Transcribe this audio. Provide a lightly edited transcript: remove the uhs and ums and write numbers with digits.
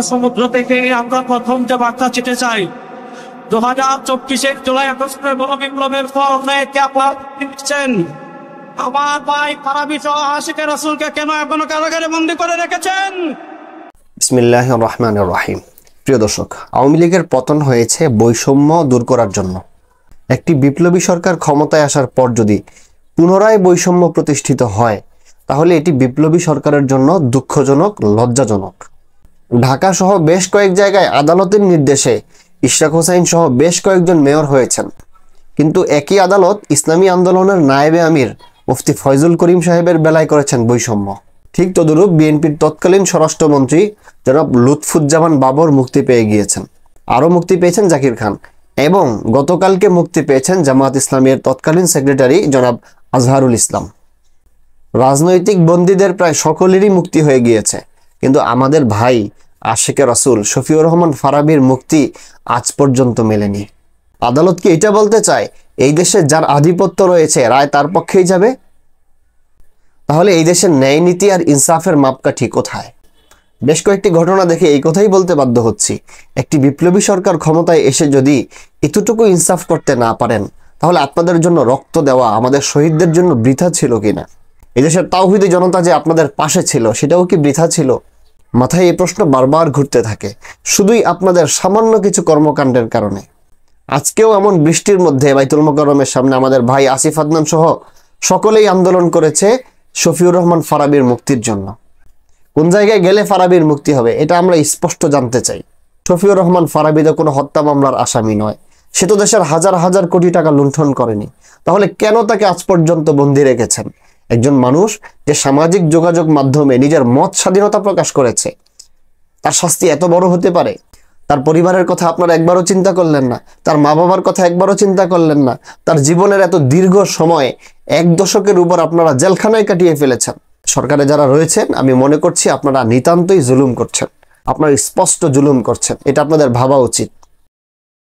সমুদ্র থেকে আমরা প্রথম যে বার্তা চিঠি চাই 2024-এর জুলাই আগস্টের গণবিপ্লবের পর দিচ্ছেন আমার ভাই ফারাবী সহ আশিকে রাসূলকে কেন এখনো কারাগারে বন্দী করে রেখেছেন? বিসমিল্লাহির রহমানির রহিম। প্রিয় দর্শক, আওয়ামী লীগের পতন হয়েছে বৈষম্য দূর করার জন্য। একটি বিপ্লবী সরকার ক্ষমতায় আসার পর যদি পুনরায় বৈষম্য প্রতিষ্ঠিত হয় তাহলে এটি বিপ্লবী সরকারের জন্য দুঃখজনক, লজ্জাজনক। ঢাকা সহ বেশ কয়েক জায়গায় আদালতের নির্দেশে ইশরাক হোসাইন সহ বেশ কয়েকজন মেয়র হয়েছেন, কিন্তু একই আদালত ইসলামী আন্দোলনের নায়েবে আমির মুফতি ফয়জুল করিম সাহেবের বেলায় করেছেন বৈষম্য। ঠিক তদুরূপ বিএনপির তৎকালীন স্বরাষ্ট্রমন্ত্রী জনাব লুৎফুজ্জামান বাবর মুক্তি পেয়ে গিয়েছেন। আরও মুক্তি পেয়েছেন জাকির খান এবং গতকালকে মুক্তি পেয়েছেন জামায়াত ইসলামীর তৎকালীন সেক্রেটারি জনাব আজহারুল ইসলাম। রাজনৈতিক বন্দীদের প্রায় সকলেরই মুক্তি হয়ে গিয়েছে, কিন্তু আমাদের ভাই আশিকে রাসূল শফিউর রহমান ফারাবীর মুক্তি আজ পর্যন্ত মেলেনি। আদালত কি এটা বলতে চায় এই দেশে যার আধিপত্য রয়েছে রায় তার পক্ষেই যাবে? তাহলে এই দেশের ন্যায় নীতি আর ইনসাফের মাপকাঠি কোথায়? বেশ কয়েকটি ঘটনা দেখে এই কথাই বলতে বাধ্য হচ্ছি, একটি বিপ্লবী সরকার ক্ষমতায় এসে যদি এতটুকু ইনসাফ করতে না পারেন তাহলে আপনাদের জন্য রক্ত দেওয়া আমাদের শহীদদের জন্য বৃথা ছিল কিনা? এই দেশের তাওহীদি জনতা যে আপনাদের পাশে ছিল সেটাও কি বৃথা ছিল? মাথায় এই প্রশ্ন বারবার ঘুরতে থাকে, শুধুই আপনাদের সামান্য কিছু কর্মকাণ্ডের কারণে। আজকেও এমন বৃষ্টির মধ্যে বাইতুল মোকাররমের সামনে আমাদের ভাই আসিফ আদনান সহ সকলেই আন্দোলন করেছে শফিউর রহমান ফারাবীর মুক্তির জন্য। কোন জায়গায় গেলে ফারাবীর মুক্তি হবে এটা আমরা স্পষ্ট জানতে চাই। শফিউর রহমান ফারাবী তো কোনো হত্যা মামলার আসামি নয়, সে তো দেশের হাজার হাজার কোটি টাকা লুণ্ঠন করেনি, তাহলে কেন তাকে আজ পর্যন্ত বন্দী রেখেছেন? একজন মানুষ যে সামাজিক যোগাযোগ মাধ্যমে নিজের মত স্বাধীনতা প্রকাশ করেছে, তার শাস্তি এত বড় হতে পারে? তার পরিবারের কথা আপনারা একবারও চিন্তা করলেন না, তার মা বাবার কথা একবারও চিন্তা করলেন না, তার জীবনের এত দীর্ঘ সময় 1 দশকের উপর আপনারা জেলখানায় কাটিয়ে ফেলেছেন। সরকারে যারা রয়েছেন আমি মনে করছি আপনারা নিতান্তই জুলুম করছেন, আপনারা স্পষ্ট জুলুম করছেন, এটা আপনাদের ভাবা উচিত।